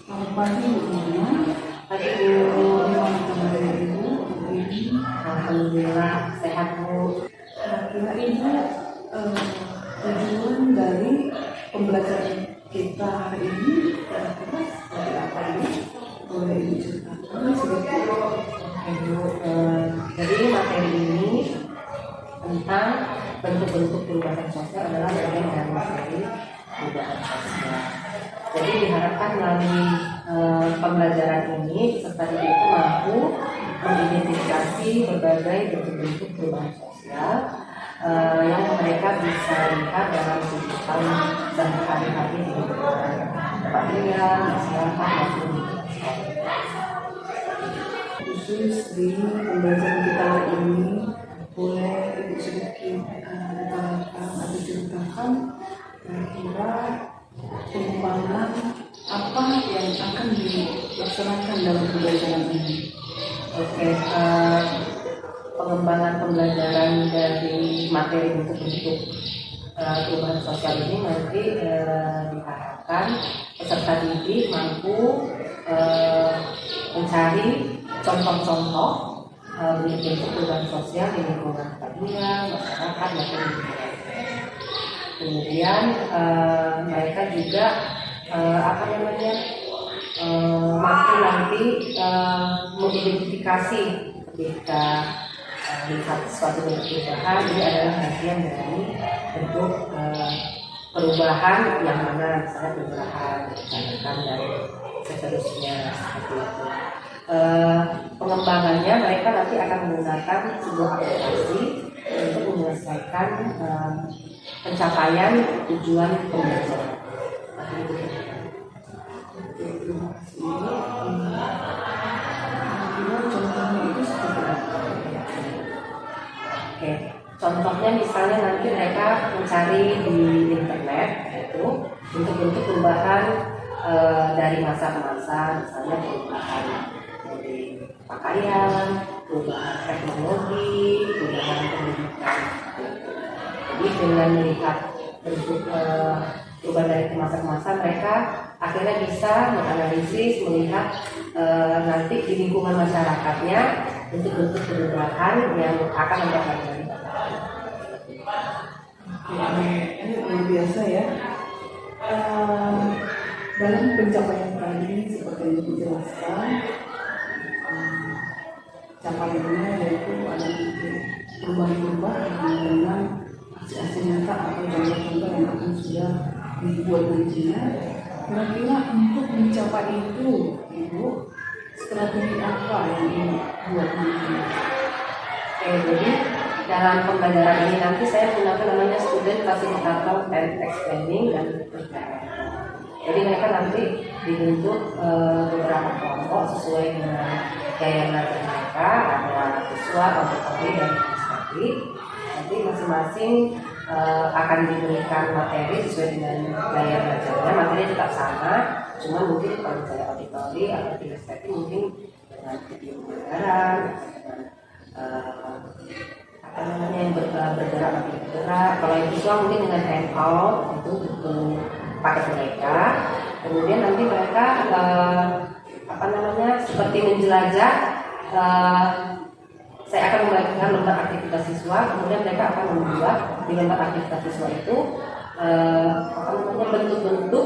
Selamat pagi Bu Mona. Pagi Bu, gimana kabarnya Ibu? Ini Alhamdulillah sehat Bu. kira-kira Ibu tujuan dari pembelajaran kita hari ini kira-kira seperti apa Ibu? Boleh Ibu ceritakan sedikit? Ibu, jadi materi ini tentang bentuk-bentuk perubahan sosial adalah bagian dari materi perubahan sosial. Jadi diharapkan melalui pembelajaran ini peserta didik itu mampu mengidentifikasi berbagai bentuk-bentuk perubahan sosial yang mereka bisa lihat dalam kehidupan sehari-hari di lingkungan tempat tinggal, masyarakat maupun di sekolah. Khusus di pembelajaran kita hari ini, boleh Ibu sedikit utarakan atau ceritakan kira-kira pengembangan apa yang akan dilaksanakan dalam pembelajaran ini? Oke, pengembangan pembelajaran dari materi bentuk-bentuk perubahan sosial ini nanti diharapkan peserta didik mampu mencari contoh-contoh bentuk-bentuk perubahan sosial di lingkungan tempat masyarakat maupun di lingkungan. Kemudian mereka juga mampu nanti mengidentifikasi ketika melihat suatu bentuk perubahan ini adalah bagian dari bentuk perubahan yang mana misalnya perubahan kebijakan dan seterusnya seperti itu. Pengembangannya mereka nanti akan menggunakan sebuah aplikasi untuk menyelesaikan pencapaian tujuan pembelajaran. Terima kasih. Contohnya itu seperti apa? Oke, contohnya misalnya nanti mereka mencari di internet itu bentuk-bentuk perubahan dari masa ke masa, misalnya perubahan dari pakaian, perubahan teknologi, perubahan pendidikan. Jadi dengan melihat bentuk perubahan dari masa ke masa, mereka akhirnya bisa menganalisis, melihat nanti di lingkungan masyarakatnya bentuk-bentuk perubahan yang akan mendapatkan. Ini luar biasa ya. Dalam pencapaian tadi seperti yang dijelaskan, capaiannya yaitu ada perubahan-perubahan dengan hasil nyata atau contoh-contoh yang akan sudah dibuat nantinya. Kira-kira untuk mencapai itu, Ibu, strategi apa yang dibuat nantinya? Jadi dalam pembelajaran ini nanti saya menggunakan namanya student facilitator and explaining dan PKN. Jadi mereka nanti dibentuk beberapa kelompok sesuai dengan gaya belajar mereka, ada siswa, auditori dan administratif. Nanti masing-masing akan diberikan materi sesuai dengan gaya belajarnya. Materi tetap sama, cuma mungkin kalau misalnya auditori atau administratif mungkin dengan video pembelajaran, yang bergerak makin bergerak. Kalau yang visual mungkin dengan handout itu pakai mereka. Kemudian nanti mereka seperti menjelajah. Saya akan membagikan lembar aktivitas siswa, kemudian mereka akan membuat di lembar aktivitas siswa itu bentuk-bentuk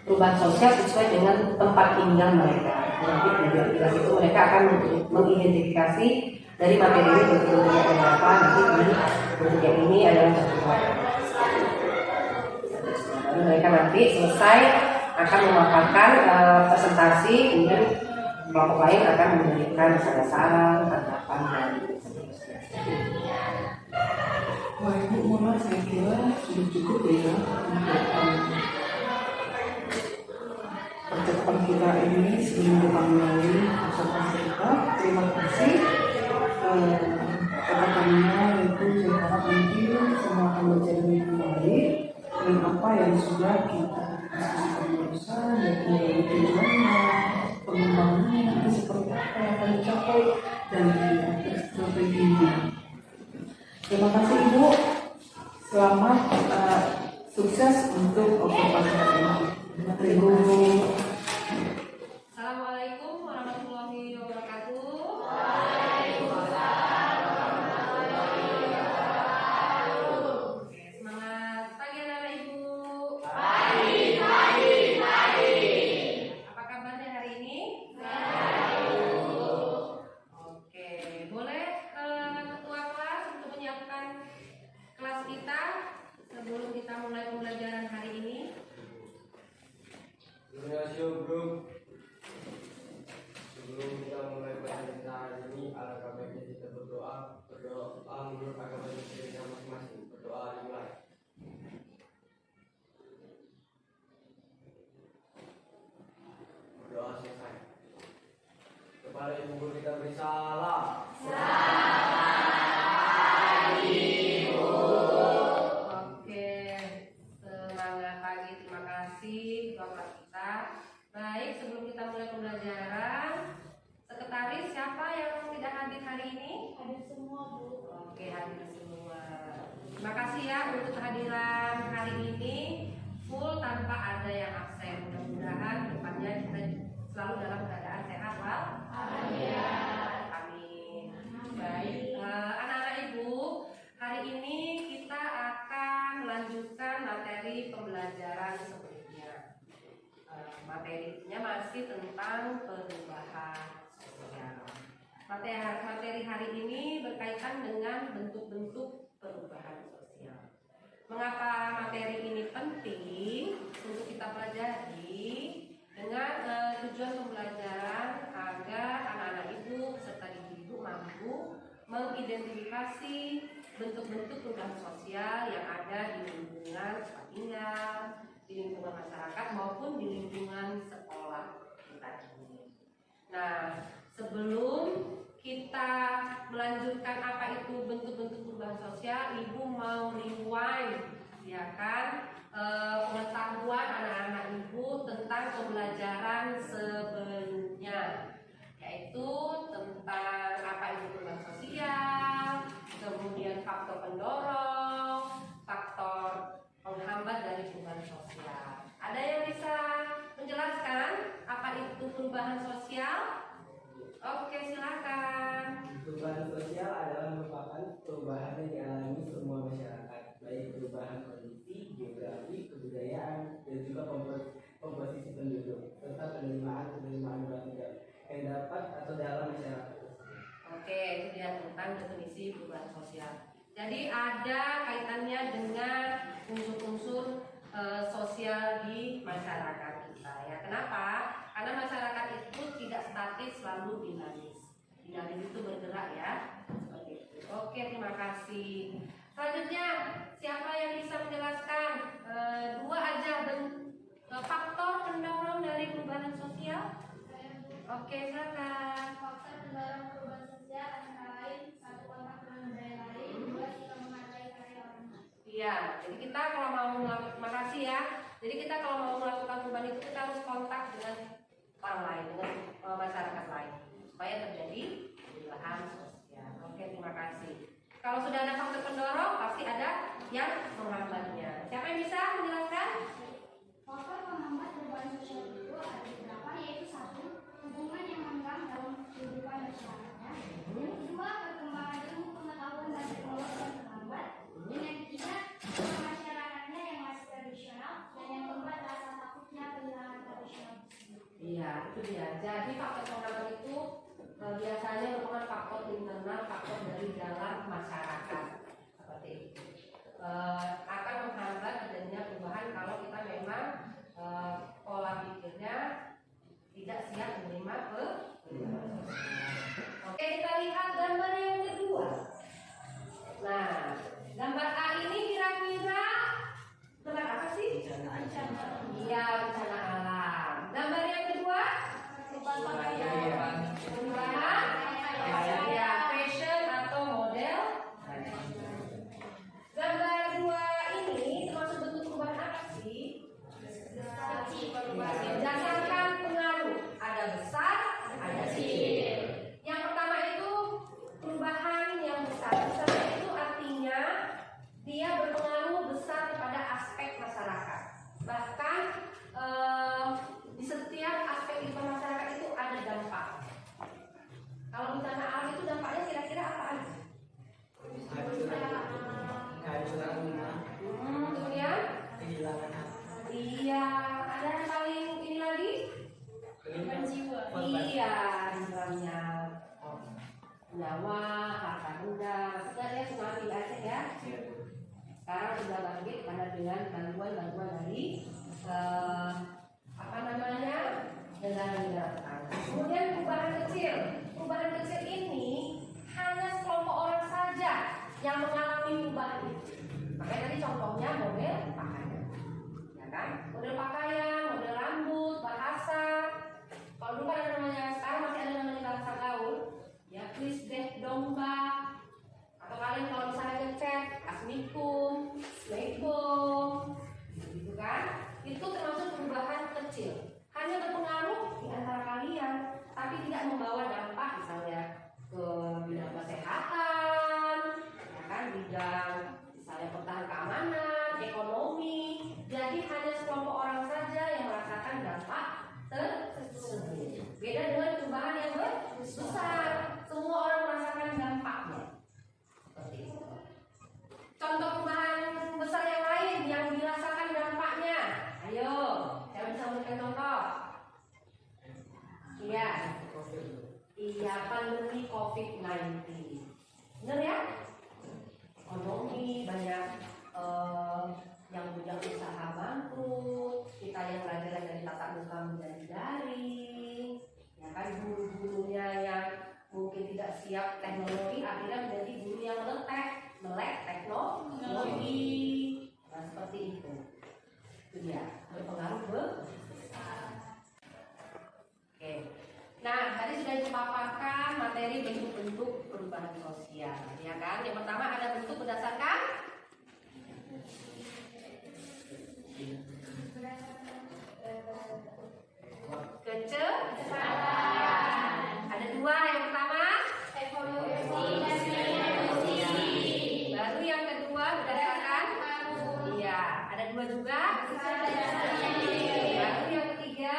perubahan sosial sesuai dengan tempat tinggal mereka. Nanti di aktivitas itu mereka akan mengidentifikasi dari materi ini bentuk-bentuknya berapa, nanti bentuk yang ini adalah contoh. Lalu mereka nanti selesai akan memaparkan presentasi, kemudian kelompok lain akan memberikan saran, tanggapan dan seterusnya. Wah, Ibu Mona, saya kira sudah cukup ya untuk percakapan kita ini sebelum kita mulai usaha kita. Terima kasih. Katakannya itu saya harap nanti semua akan berjalan dengan baik dengan apa yang sudah kita diskusikan barusan, yaitu tujuannya, pengembangannya nanti seperti apa yang akan dicapai dan strateginya. Terima kasih Ibu. Selamat sukses untuk observasi ini. Terima kasih. Terima bro. Sebelum kita mulai bercerita hari ini, alangkah baiknya kita berdoa menurut agama kita masing-masing. Berdoa dimulai. Berdoa selesai. Kepada Ibu Guru kita beri salam. Oke, semangat pagi, terima kasih Bapak kita. Baik, sebelum kita mulai pembelajaran, sekretaris siapa yang tidak hadir hari ini? Hadir semua, Bu. Oke, hadir semua. Terima kasih ya untuk kehadiran hari ini full tanpa ada yang absen. Mudah-mudahan depannya kita selalu dalam keadaan sehat, Wal. Amin. Baik, anak-anak Ibu, hari ini kita akan melanjutkan materi pembelajaran sebelumnya. Materinya masih tentang perubahan sosial. Materi hari ini berkaitan dengan bentuk-bentuk perubahan sosial. Mengapa materi ini penting untuk kita pelajari? Dengan tujuan pembelajaran agar anak-anak ibu serta ibu-ibu mampu mengidentifikasi bentuk-bentuk perubahan sosial yang ada di lingkungan tempat tinggal, di lingkungan masyarakat maupun di lingkungan sekolah kita ini. Nah, sebelum kita melanjutkan apa itu bentuk-bentuk perubahan sosial, ibu mau rewind, ya kan, pengetahuan anak-anak ibu tentang pembelajaran sebelumnya, yaitu tentang apa itu perubahan sosial, kemudian faktor pendorong, faktor penghambat dari perubahan sosial. Ada yang bisa menjelaskan apa itu perubahan sosial? Oke, silakan. Perubahan sosial adalah merupakan perubahan yang dialami semua masyarakat, baik perubahan kondisi, geografi, kebudayaan, dan juga komposisi penduduk, serta penerimaan yang dapat atau dalam masyarakat. Oke, itu dia tentang definisi perubahan sosial. Jadi ada kaitannya dengan unsur-unsur sosial di masyarakat kita ya. Kenapa? Karena masyarakat itu tidak statis, selalu dinamis. Dinamis itu bergerak ya. Seperti itu. Oke, terima kasih. Selanjutnya, siapa yang bisa menjelaskan dua aja faktor pendorong dari perubahan sosial? Oke, silakan. Faktor pendorong perubahan sosial antara lain satu, kontak dengan budaya lain, dua, kita menghargai karya orang. Iya, jadi kita kalau mau melakukan, makasih ya. Jadi kita kalau mau melakukan perubahan itu kita harus kontak dengan orang lain, dengan masyarakat lain, supaya terjadi perubahan sosial. Oke, terima kasih. Kalau sudah ada faktor pendorong, pasti ada yang menghambatnya. Siapa yang bisa menjelaskan? Faktor penghambat perubahan sosial itu ada beberapa, yaitu satu, hubungan yang renggang dalam kehidupan masyarakatnya. Yang kedua, perkembangan ilmu pengetahuan dan teknologi yang terlambat. Dan yang ketiga, masyarakatnya yang masih tradisional. Dan yang keempat, rasa takutnya kehilangan tradisional. Iya, itu dia. Jadi faktor penghambat itu biasanya merupakan faktor internal, faktor dari dalam masyarakat seperti itu. Akan menghambat adanya perubahan kalau kita memang pola pikirnya tidak siap menerima perubahan. Oke, kita lihat gambar yang kedua. Nah, gambar A ini kira-kira tentang apa sih? Iya, bencana alam. Gambar yang kedua? Perubahan ya, fashion atau model. Gambar dua ini termasuk bentuk perubahan apa sih? Berdasarkan pengaruh, ada besar, ada kecil. Yang pertama itu perubahan yang besar. Besar itu artinya dia berpengaruh besar kepada aspek masyarakat. Bahkan di setiap aspek kehidupan masyarakat itu ada dampak. Kalau bencana alam itu dampaknya kira-kira apa aja? Kemudian? Kehilangan Iya, ada yang paling ini lagi? Jiwa. Iya, misalnya nyawa, harta benda, sebenarnya tsunami Aceh ya. Sekarang sudah bangkit karena dengan bantuan dari apa namanya contohnya model pakaian, ya kan? Model pakaian, model rambut, bahasa. Kalau dulu kan ada namanya, sekarang masih ada namanya bahasa gaul, ya kuis deh domba. Atau kalian kalau misalnya ngechat asmikum, assalamualaikum, gitu kan? Itu termasuk perubahan kecil, hanya berpengaruh di antara kalian, tapi tidak membawa dampak misalnya ke bidang kesehatan, ya kan, bidang misalnya pertahanan keamanan, ekonomi. Jadi hanya sekelompok orang saja yang merasakan dampak tersebut. Beda dengan perubahan yang besar, semua orang merasakan dampaknya. Seperti itu. Contoh perubahan besar yang lain yang dirasakan dampaknya. Ayo, saya bisa memberikan contoh. Iya. Iya, pandemi COVID-19. Benar ya? Ekonomi banyak yang punya usaha bangkrut, kita yang belajar dari tatap muka menjadi daring, ya kan, guru-gurunya yang mungkin tidak siap teknologi akhirnya menjadi guru yang melek teknologi. Nah, seperti itu. Itu dia, berpengaruh besar. Oke. Nah, tadi sudah dipaparkan materi bentuk-bentuk perubahan sosial, ya kan? Yang pertama ada bentuk berdasarkan kecepatan. Ada dua, yang pertama evolusi. Baru yang kedua berdasarkan iya, ada dua juga. Baru yang ketiga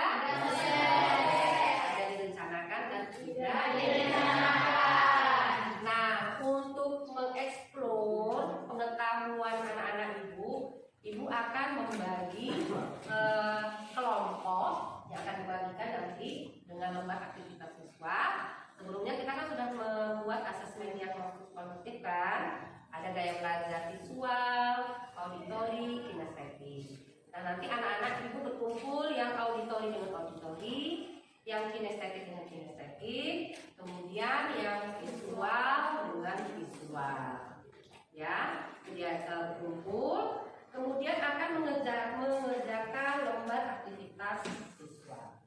ada direncanakan dan tidak direncanakan. Nah, untuk mengeksplor pengetahuan anak-anak ibu akan membagi kelompok yang akan dibagikan nanti dengan lembar aktivitas siswa. Sebelumnya kita kan sudah membuat asesmen yang kognitif kan, ada gaya belajar visual, auditori, kinestetik. Nah, nanti anak-anak ibu berkumpul yang auditori dengan auditori, yang kinestetik dengan kinestetik, kemudian yang visual dengan visual. Ya, dia berkumpul, kemudian akan mengerjakan lembar aktivitas siswa.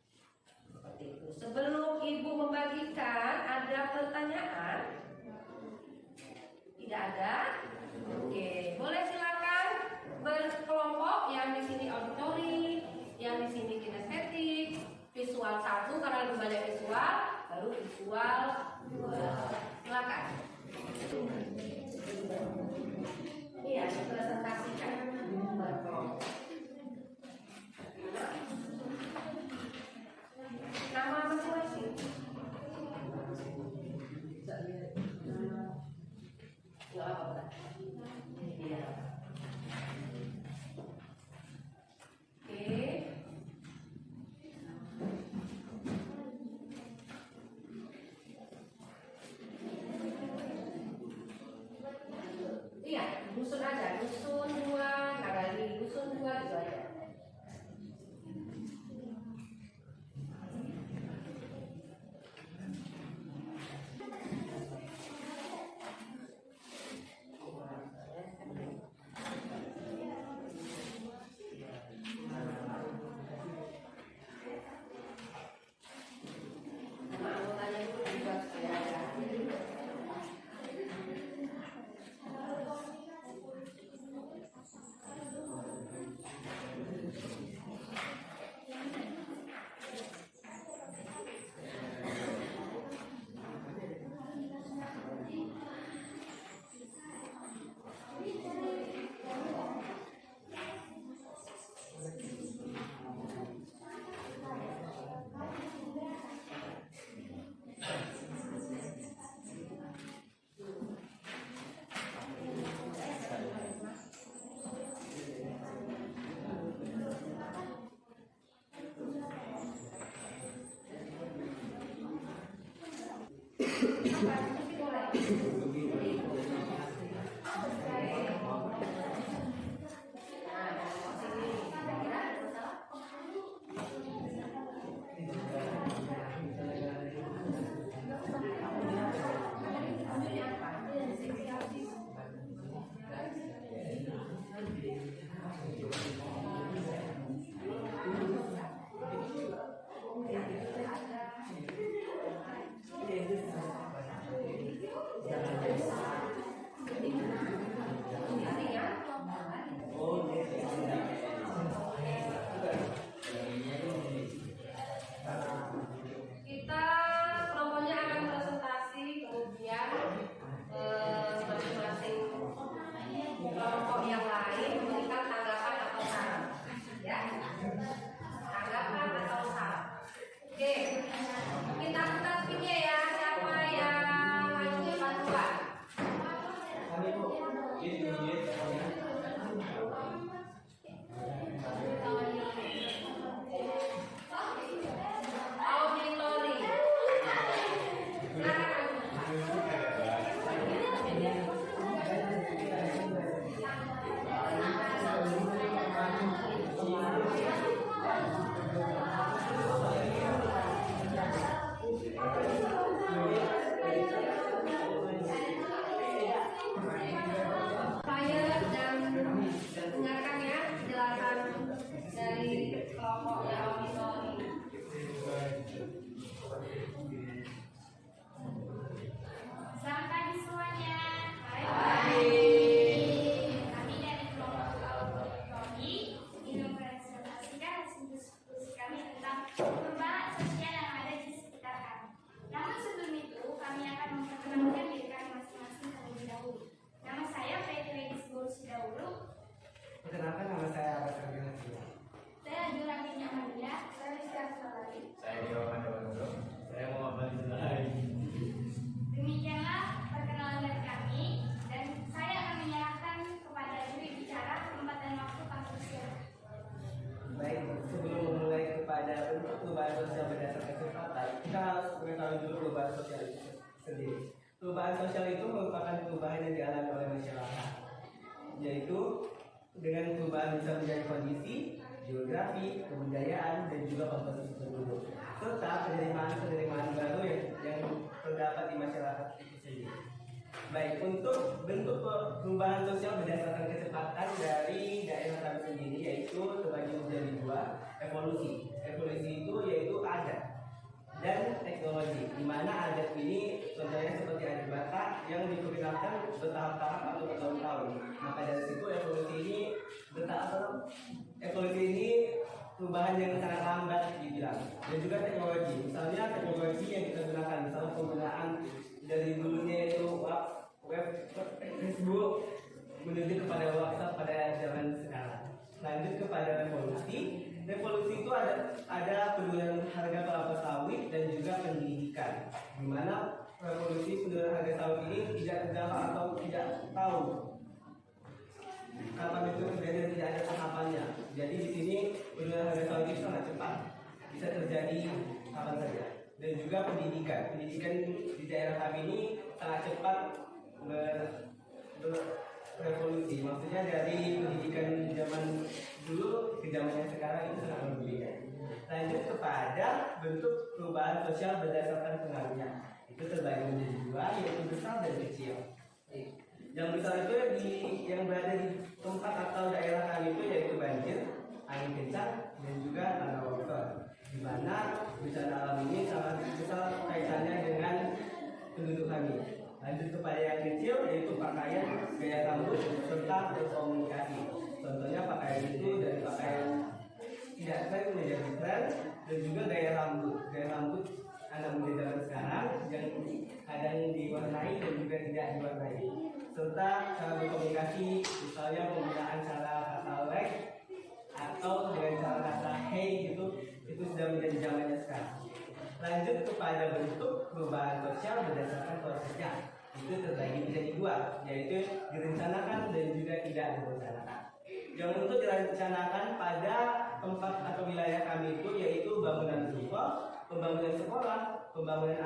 Seperti itu. Sebelum ibu membagikan, ada pertanyaan? Tidak ada? Oke, boleh silakan berkelompok. Yang di sini auditori, yang di sini kinestetik, visual 1 karena lebih banyak visual, baru visual 2. Silakan. Iya, presentasikan berkelompok. Nama masing-masing. Nggak apa-apa. Iya. Oke. Iya, dusun aja, dusun 2, kali dusun 2 gitu aja. Nama anggotanya itu juga supaya ada. perubahan sosial itu merupakan perubahan yang dialami oleh masyarakat, yaitu dengan perubahan bisa menjadi kondisi, geografi, kebudayaan, dan juga komposisi penduduk, serta penerimaan baru yang terdapat di masyarakat itu sendiri. Baik, untuk bentuk perubahan sosial berdasarkan kecepatan dari daerah kami sendiri yaitu terbagi menjadi dua, evolusi. Evolusi itu yaitu adat dan teknologi, di mana adat ini contohnya seperti adat Batak yang diperkenalkan bertahap-tahap atau bertahun-tahun. Maka dari situ evolusi ini perubahan yang sangat lambat dibilang. Dan juga teknologi, misalnya teknologi yang kita gunakan, misalnya penggunaan dari dulunya itu web, Facebook menuju kepada WhatsApp pada zaman sekarang. Lanjut kepada revolusi. Revolusi itu ada penurunan harga kelapa sawit dan juga pendidikan, di mana revolusi penurunan harga sawit ini tidak terjangkau atau tidak tahu kapan itu terjadi dan tidak ada tahapannya. Jadi di sini penurunan harga sawit itu sangat cepat, bisa terjadi kapan saja. Dan juga pendidikan di daerah kami ini sangat cepat berevolusi. Maksudnya dari pendidikan zaman dulu ke zaman yang sekarang itu sangat berbeda. Lanjut kepada bentuk perubahan sosial berdasarkan pengaruhnya. Itu terbagi menjadi dua, yaitu besar dan kecil. Yang besar itu yang berada di tempat atau daerah kami itu yaitu banjir, angin kencang, dan juga tanah longsor. Di mana bencana alam ini sangat besar kaitannya dengan penduduk kami. Lanjut kepada yang kecil yaitu pakaian, gaya rambut, serta berkomunikasi. Contohnya pakaian itu dari pakaian tidak tren menjadi tren, dan juga gaya rambut. Gaya rambut anak muda zaman sekarang yang kadang diwarnai dan juga tidak diwarnai. Serta cara berkomunikasi, misalnya penggunaan cara kata like atau dengan cara kata hey gitu, itu sudah menjadi zamannya sekarang. Lanjut kepada bentuk perubahan sosial berdasarkan prosesnya. Itu terbagi menjadi dua, yaitu direncanakan dan juga tidak direncanakan. Yang untuk direncanakan pada tempat atau wilayah kami itu yaitu bangunan ruko, pembangunan sekolah, pembangunan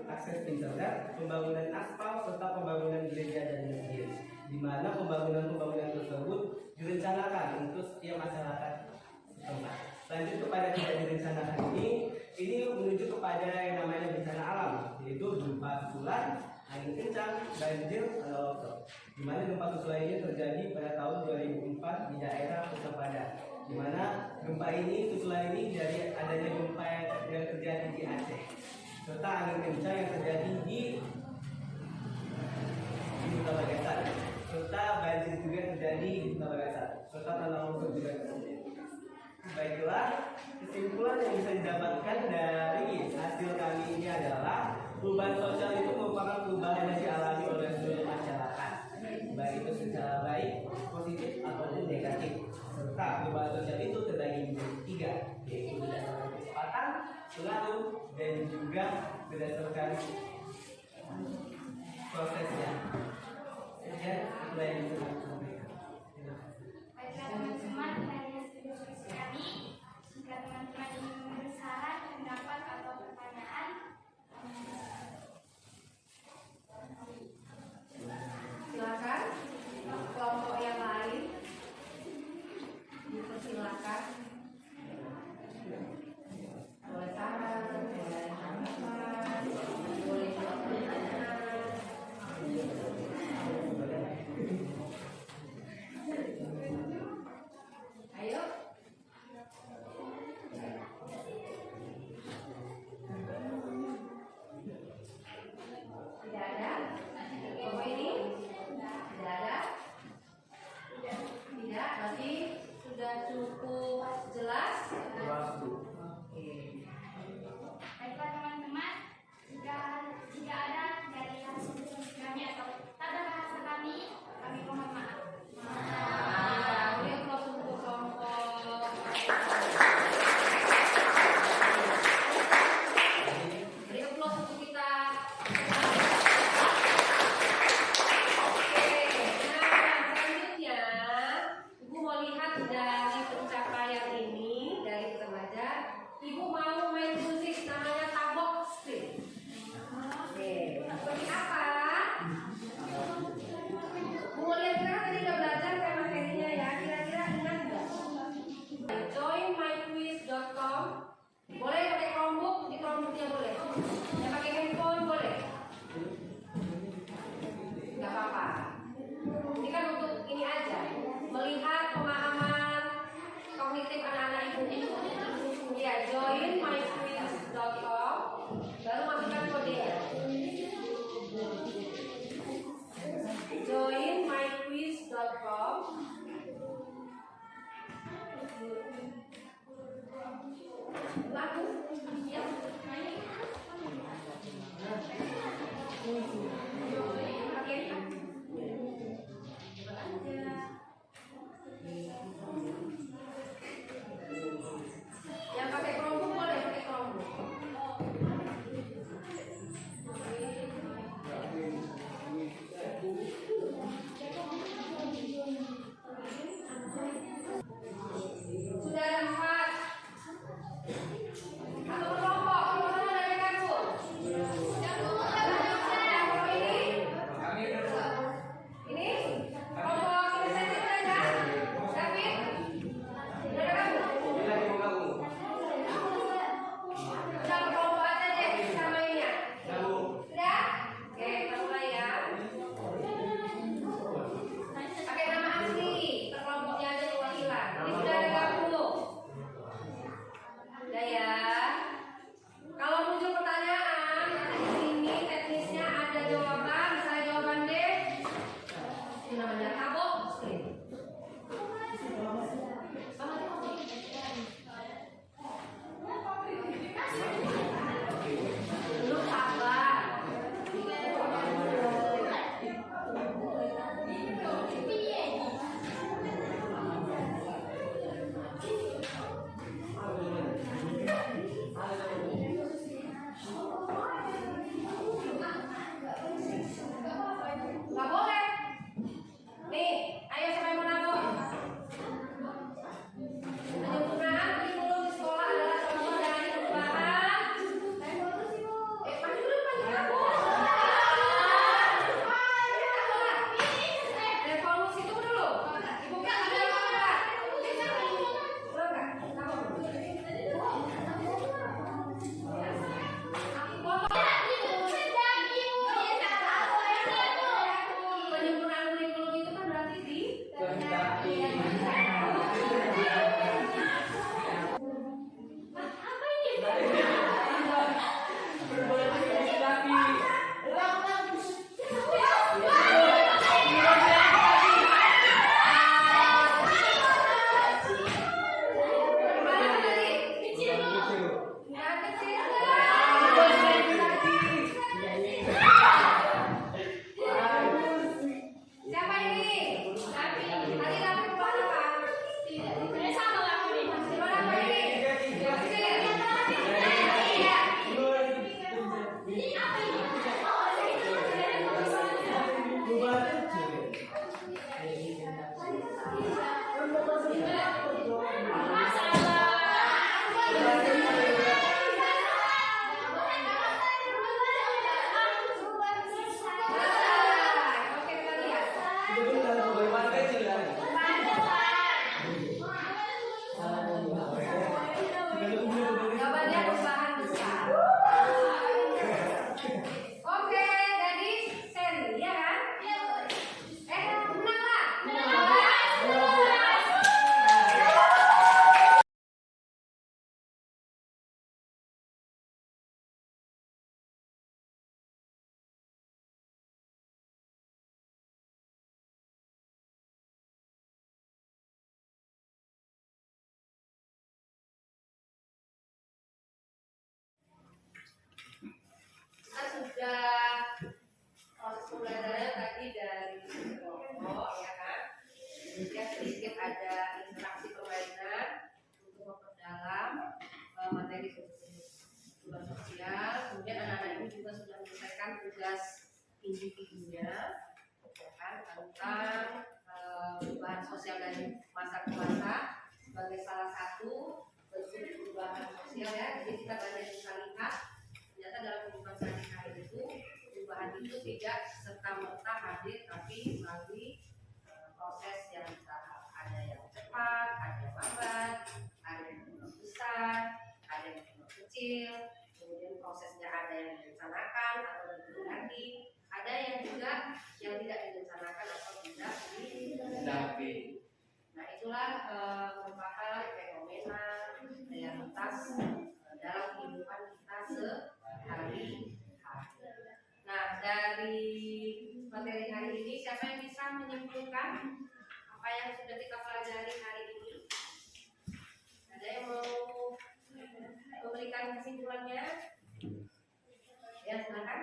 akses internet, pembangunan aspal, serta pembangunan gereja dan masjid. Di mana pembangunan tersebut direncanakan untuk setiap masyarakat setempat. Lanjut kepada tidak direncanakan ini menuju kepada yang namanya bencana alam, yaitu gempa susulan, angin kencang, banjir, tanah longsor. Di mana gempa susulan ini terjadi pada tahun 2004 di daerah Kota Padang. Di mana gempa ini susulan ini dari adanya gempa yang terjadi di Aceh, serta angin kencang yang terjadi di Kota Bagasan, serta banjir juga terjadi di Kota Bagasan, serta tanah longsor juga terjadi. Baiklah, kesimpulan yang bisa didapatkan dari hasil kami ini adalah perubahan sosial itu merupakan perubahan yang dialami oleh seluruh masyarakat, baik itu secara baik, positif ataupun negatif. Serta perubahan sosial itu terbagi menjadi tiga, yaitu berdasarkan kecepatan, pengaruh, dan juga berdasarkan prosesnya. Sekian itulah yang bisa kami sampaikan. Baiklah teman-teman, dari hasil diskusi kami, jika teman-teman ingin memberi saran, pendapat atau pertanyaan, Silakan kelompok yang lain dipersilakan. Boleh saran, boleh tanggapan, boleh juga pertanyaan. Boleh pakai Chromebook, di Chromebooknya boleh. Yang pakai handphone boleh. Nggak apa-apa. Ini kan untuk ini aja, melihat pemahaman kognitif anak-anak ibu. Ya, join myquiz.com, baru masukkan kodenya. Join myquiz.com. Lagu, ya. Oke. Yang pakai Chromebook boleh pakai Chromebook. Sudah ada 4. Satu kelompok, kelompok mana dari kamu? Yang kelompok ini? Ini? Kelompok kinestetik ada? David? Sudah ada kamu? Sudah kelompok aja deh sama ini ya? Sudah? Oke, kita mulai ya. Pakai nama asli, kelompoknya aja perwakilan. Ini sudah ada kamu? Udah ya. Kalau muncul pertanyaan, nanti di sini teknisnya ada jawaban, misalnya jawaban D. Ini namanya tabok screen. Belum sabar. Nggak boleh. Nih, ayo siapa yang mau nabok? Penyempurnaan kurikulum di sekolah adalah contoh dari perubahan. Maju dulu, maju nabok. Revolusi itu dulu. Dibuka ada apa? Belum kan? Nabok. Penyempurnaan kurikulum itu kan berarti di mana tadi? Yang kecil. Siapa ini? Tadi David keluar apa? Sama aku nih. Keluar apa ini? Kecil. Iya. Ini apa ini? Oke, kita lihat. Jawabannya perubahan besar. Oke, jadi seri, ya kan? Menang lah. Kita sudah proses pembelajarannya tadi dari kelompok, ya kan? Ya, sedikit ada interaksi permainan untuk memperdalam materi kehidupan sosial. Kemudian anak-anak ini juga sudah menyelesaikan tugas individunya, ya kan, tentang perubahan sosial dari masa ke masa sebagai salah satu bentuk perubahan sosial, ya. Jadi kita banyak bisa lihat ternyata dalam kehidupan sehari-hari itu perubahan itu tidak serta-merta hadir, tapi melalui proses yang bertahap. Ada yang cepat, ada yang lambat, ada yang besar, ada yang yang kecil, kemudian prosesnya ada yang direncanakan atau ditunda, ada yang juga yang tidak direncanakan atau tidak ditunda. Nah itulah merupakan fenomena realitas dalam kehidupan kita sehari-hari. Nah dari materi hari ini siapa yang bisa menyimpulkan apa yang sudah kita pelajari hari ini? Ada yang mau memberikan kesimpulannya? Ya silakan.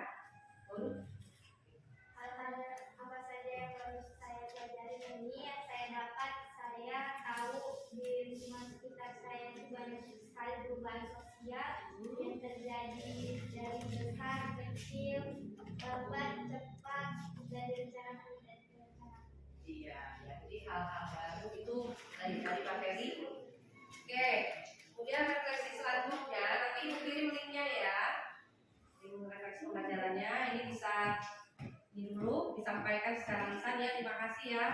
Hal-hal apa saja yang harus saya pelajari ini yang saya dapat, saya tahu di lingkungan sekitar saya itu banyak sekali perubahan sosial yang terjadi dari besar, kecil, lambat, cepat, dari direncanakan dan direncanakan. Iya, ya, jadi hal-hal baru itu dari materi. Oke, kemudian refleksi selanjutnya, nanti ibu kirim linknya ya. Link refleksi pembelajarannya ini bisa ini dulu disampaikan secara lisan ya, terima kasih ya.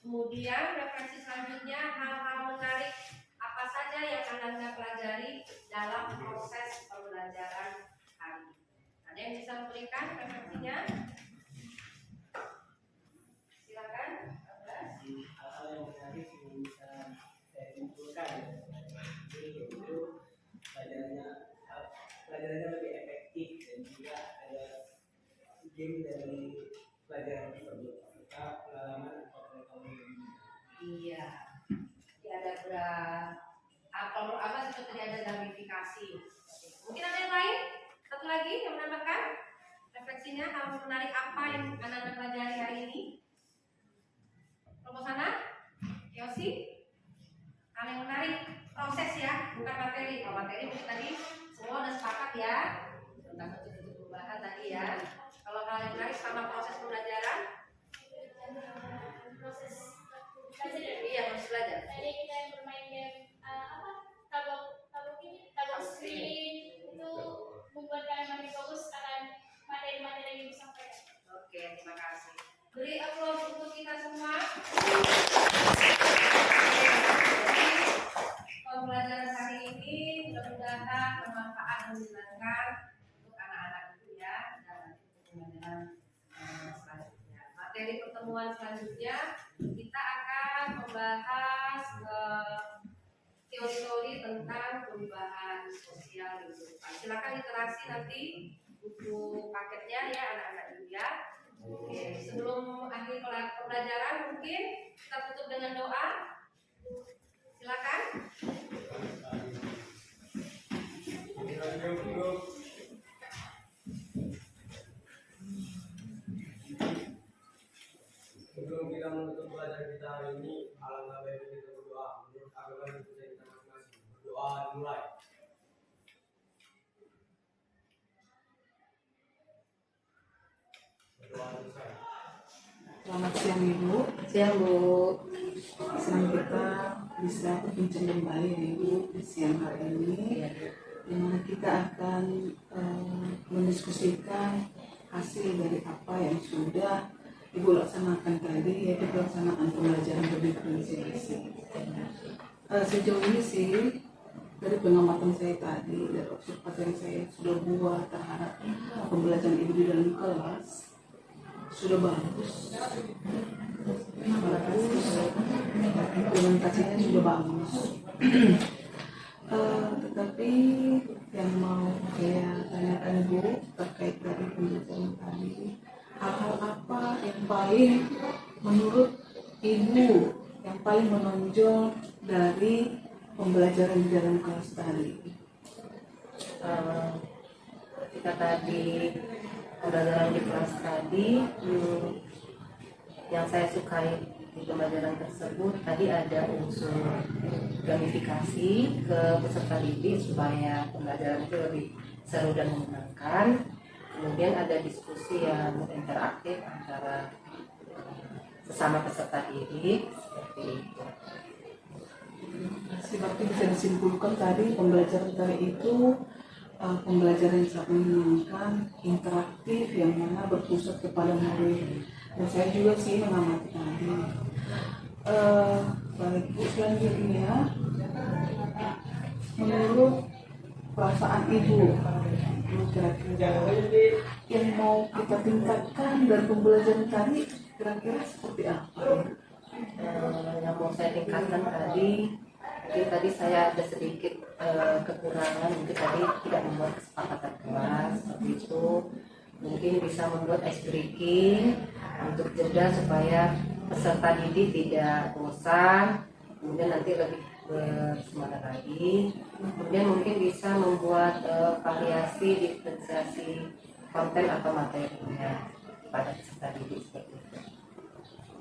Kemudian refleksi selanjutnya hal-hal menarik apa saja yang Anda pelajari dalam proses pembelajaran hari ini. Ada yang bisa memberikan refleksinya? Silakan. Hal-hal yang menarik yang bisa saya simpulkan yaitu pelajarannya lebih efektif dan juga ada game dari pelajaran tersebut serta pengalaman atau pengetahuan. Iya. Jadi ada apa seperti ada gamifikasi. Mungkin ada yang lain? Satu lagi yang menambahkan refleksinya hal menarik apa yang Anda pelajari hari ini? Kelompok sana, Yosi, hal yang menarik proses ya, bukan materi. Kalau materi mungkin tadi semua udah sepakat ya tentang bentuk-bentuk perubahan tadi ya. Kalau hal yang menarik sama proses pembelajaran, Proses belajar. iya proses belajar. Tadi kita yang bermain game tabok screen itu membuat kalian makin fokus akan materi-materi yang disampaikan. Oke, terima kasih. Beri aplaus untuk kita semua. Pembelajaran hari ini mudah-mudahan bermanfaat dan menyenangkan untuk anak-anak itu ya dalam pembelajaran selanjutnya. Materi pertemuan selanjutnya kita akan membahas teori-teori tentang perubahan sosial di kehidupan. Silakan literasi nanti buku paketnya ya anak-anak ibu ya. Oke, sebelum akhir pembelajaran mungkin kita tutup dengan doa. Silakan. Sebelum kita menutup pelajaran kita hari ini, alangkah baiknya kita berdoa. Menurut agama dan budaya kita masing-masing. Berdoa dimulai. Berdoa selesai. Selamat siang Ibu. Siang Bu. Senang kita bisa berbincang kembali ya Ibu di siang hari ini, di mana kita akan mendiskusikan hasil dari apa yang sudah Ibu laksanakan tadi, yaitu pelaksanaan pembelajaran berdiferensiasi. Sejauh ini sih dari pengamatan saya tadi, dari observasi yang saya sudah buat terhadap pembelajaran Ibu di dalam kelas sudah bagus. Implementasinya sudah bagus. Tetapi yang mau saya tanyakan Bu terkait dari pembelajaran tadi, hal-hal apa yang paling menurut Ibu yang paling menonjol dari pembelajaran di dalam kelas tadi? Kita tadi pembelajaran di kelas tadi yang saya sukai di pembelajaran tersebut tadi ada unsur gamifikasi ke peserta didik supaya pembelajaran itu lebih seru dan menyenangkan. Kemudian ada diskusi yang interaktif antara sesama peserta didik seperti itu. Seperti bisa disimpulkan tadi pembelajaran tadi itu pembelajaran yang sangat menyenangkan, interaktif, yang mana berpusat kepada murid. Dan saya juga sih mengamati tadi. Baik Bu, selanjutnya menurut perasaan Ibu kira-kira yang mau kita tingkatkan dari pembelajaran tadi kira-kira seperti apa? Yang mau saya tingkatkan tadi, mungkin tadi saya ada sedikit kekurangan, mungkin tadi tidak membuat kesepakatan kelas seperti itu. Mungkin bisa membuat ice breaking untuk jeda supaya peserta didik tidak bosan, kemudian nanti lebih bersemangat lagi. Kemudian mungkin bisa membuat variasi diferensiasi konten atau materinya pada peserta didik seperti itu.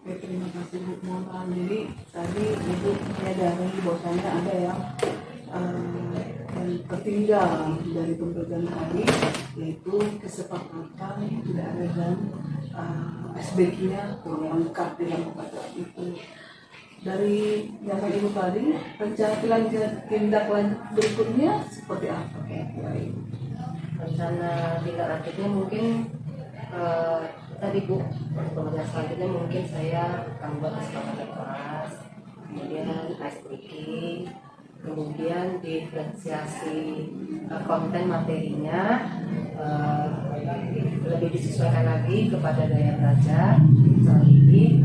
Oke, terima kasih Bu Mona. Jadi tadi Ibu menyadari bahwasanya ada yang tertinggal dari pembelajaran tadi, yaitu kesepakatan tidak ada dan SBQ-nya kurang lengkap di dalam pembelajaran itu. Dari yang Ibu tadi, rencana tindak lanjut berikutnya seperti apa? Rencana tindak lanjutnya mungkin tadi Bu, pembelajaran selanjutnya mungkin saya akan buat kesepakatan kelas, kemudian ice breaking, kemudian diferensiasi konten materinya lebih disesuaikan lagi kepada daya belajar. Selain ini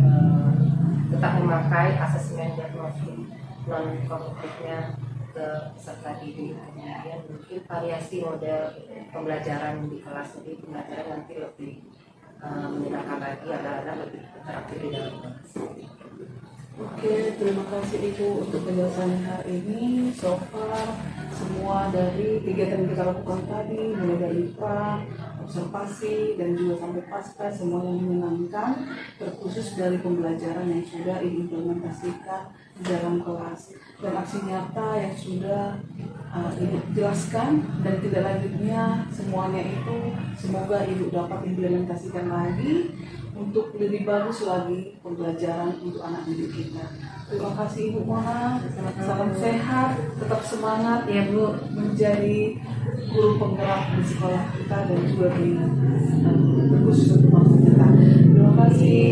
tetap memakai asesmen diagnostik non kognitifnya ke peserta didik. Kemudian mungkin variasi model pembelajaran di kelas, jadi pembelajaran nanti lebih menyenangkan lagi, anak-anak lebih interaktif di dalam kelas. Oke, terima kasih Ibu untuk penjelasan hari ini. So far, semua dari kegiatan yang kita lakukan tadi, mulai dari pra, observasi, dan juga sampai pasca, semua yang menyenangkan, terkhusus dari pembelajaran yang sudah diimplementasikan di dalam kelas. Dan aksi nyata yang sudah Ibu jelaskan, dan tidak lanjutnya semuanya itu semoga Ibu dapat implementasikan lagi untuk lebih bagus lagi pembelajaran untuk anak didik kita. Terima kasih Ibu Mona, salam sehat, tetap semangat ya Bu menjadi guru penggerak di sekolah kita dan juga di terkhusus untuk bangsa kita. Terima kasih.